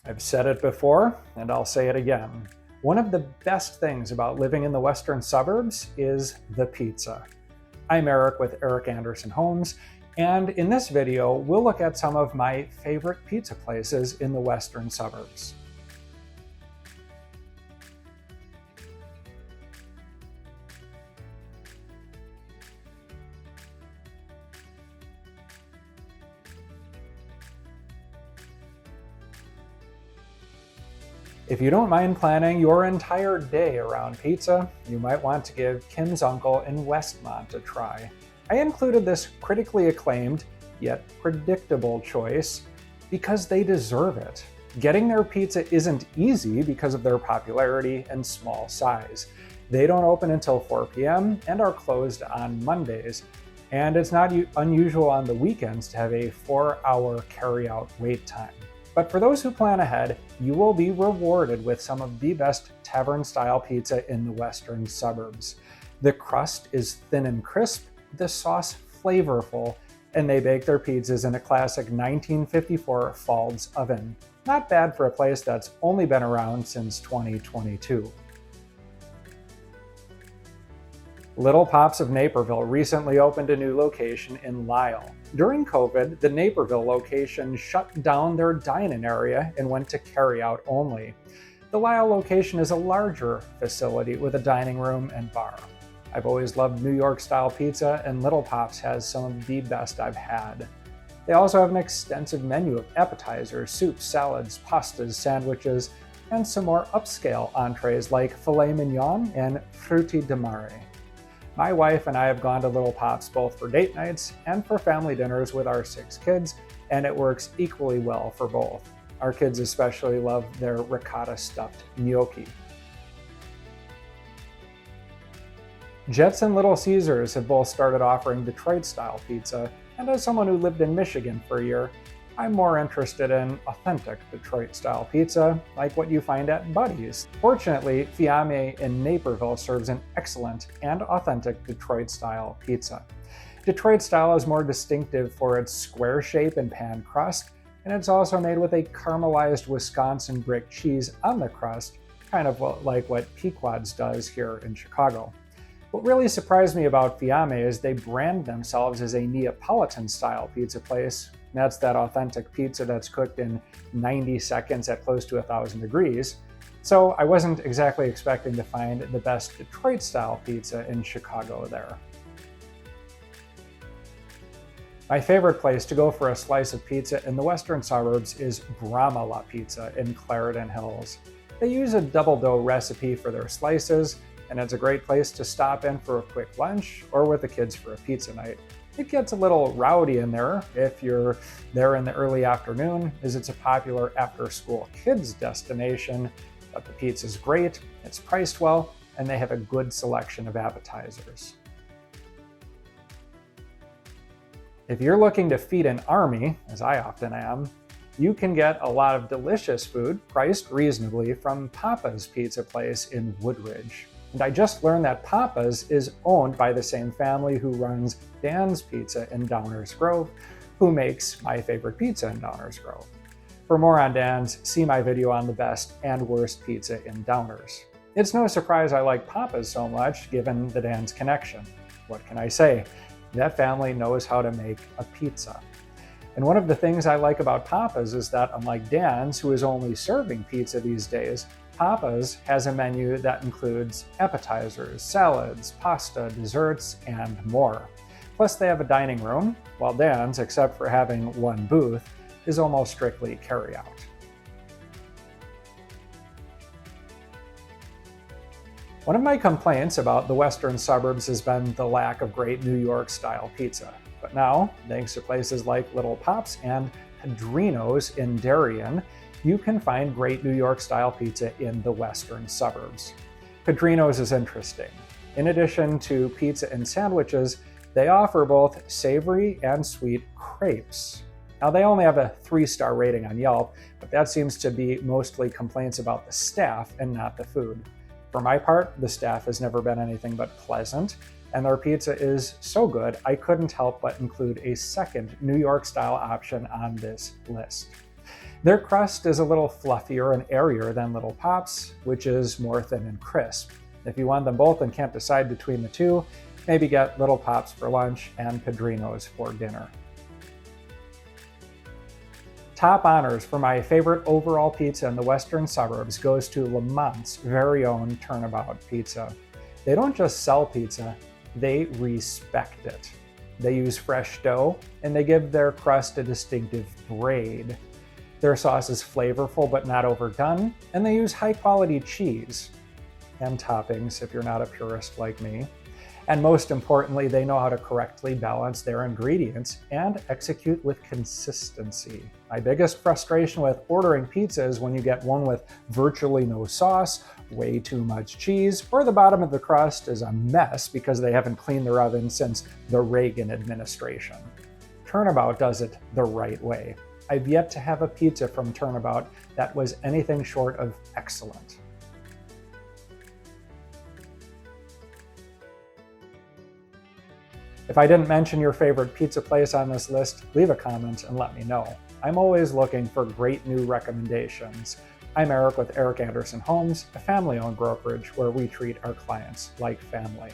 I've said it before, and I'll say it again. One of the best things about living in the western suburbs is the pizza. I'm Eric with Eric Andersen Homes, and in this video, we'll look at some of my favorite pizza places in the western suburbs. If you don't mind planning your entire day around pizza, you might want to give Kim's Uncle in Westmont a try. I included this critically acclaimed, yet predictable choice because they deserve it. Getting their pizza isn't easy because of their popularity and small size. They don't open until 4 p.m. and are closed on Mondays, and it's not unusual on the weekends to have a 4-hour carry-out wait time. But for those who plan ahead, you will be rewarded with some of the best Tavern Style pizza in the western suburbs. The crust is thin and crisp, the sauce flavorful, and they bake their pizzas in a classic 1954 Falds oven. Not bad for a place that's only been around since 2022. Little Pops of Naperville recently opened a new location in Lisle. During COVID, the Naperville location shut down their dine-in area and went to carry-out only. The Lisle location is a larger facility with a dining room and bar. I've always loved New York-style pizza, and Little Pops has some of the best I've had. They also have an extensive menu of appetizers, soups, salads, pastas, sandwiches, and some more upscale entrees like filet mignon and frutti di mare. My wife and I have gone to Little Pops both for date nights and for family dinners with our 6 kids, and it works equally well for both. Our kids especially love their ricotta stuffed gnocchi. Jets and Little Caesars have both started offering Detroit-style pizza, and as someone who lived in Michigan for a year, I'm more interested in authentic Detroit-style pizza, like what you find at Buddy's. Fortunately, Fiame in Naperville serves an excellent and authentic Detroit-style pizza. Detroit-style is more distinctive for its square shape and pan crust, and it's also made with a caramelized Wisconsin brick cheese on the crust, kind of like what Pequod's does here in Chicago. What really surprised me about Fiame is they brand themselves as a Neapolitan-style pizza place. That's that authentic pizza that's cooked in 90 seconds at close to 1,000 degrees. So I wasn't exactly expecting to find the best Detroit-style pizza in Chicago there. My favorite place to go for a slice of pizza in the western suburbs is Brahala Pizza in Clarendon Hills. They use a double dough recipe for their slices, and it's a great place to stop in for a quick lunch or with the kids for a pizza night. It gets a little rowdy in there if you're there in the early afternoon, as it's a popular after-school kids destination, but the pizza's great, it's priced well, and they have a good selection of appetizers. If you're looking to feed an army, as I often am, you can get a lot of delicious food priced reasonably from Papa's Pizza Place in Woodridge. And I just learned that Papa's is owned by the same family who runs Dan's Pizza in Downers Grove, who makes my favorite pizza in Downers Grove. For more on Dan's, see my video on the best and worst pizza in Downers. It's no surprise I like Papa's so much, given the Dan's connection. What can I say? That family knows how to make a pizza. And one of the things I like about Papa's is that, unlike Dan's, who is only serving pizza these days, Papa's has a menu that includes appetizers, salads, pasta, desserts, and more. Plus they have a dining room, while Dan's, except for having one booth, is almost strictly carry-out. One of my complaints about the western suburbs has been the lack of great New York-style pizza. But now, thanks to places like Little Pops and Padrinos in Darien, you can find great New York-style pizza in the western suburbs. Padrinos is interesting. In addition to pizza and sandwiches, they offer both savory and sweet crepes. Now, they only have a 3-star rating on Yelp, but that seems to be mostly complaints about the staff and not the food. For my part, the staff has never been anything but pleasant, and their pizza is so good I couldn't help but include a second New York-style option on this list. Their crust is a little fluffier and airier than Little Pop's, which is more thin and crisp. If you want them both and can't decide between the two, maybe get Little Pop's for lunch and Padrinos for dinner. Top honors for my favorite overall pizza in the western suburbs goes to Lamont's very own Turnabout Pizza. They don't just sell pizza, they respect it. They use fresh dough, and they give their crust a distinctive braid. Their sauce is flavorful but not overdone, and they use high-quality cheese and toppings if you're not a purist like me. And most importantly, they know how to correctly balance their ingredients and execute with consistency. My biggest frustration with ordering pizza is when you get one with virtually no sauce, way too much cheese, or the bottom of the crust is a mess because they haven't cleaned their oven since the Reagan administration. Turnabout does it the right way. I've yet to have a pizza from Turnabout that was anything short of excellent. If I didn't mention your favorite pizza place on this list, leave a comment and let me know. I'm always looking for great new recommendations. I'm Eric with Eric Andersen Homes, a family-owned brokerage where we treat our clients like family.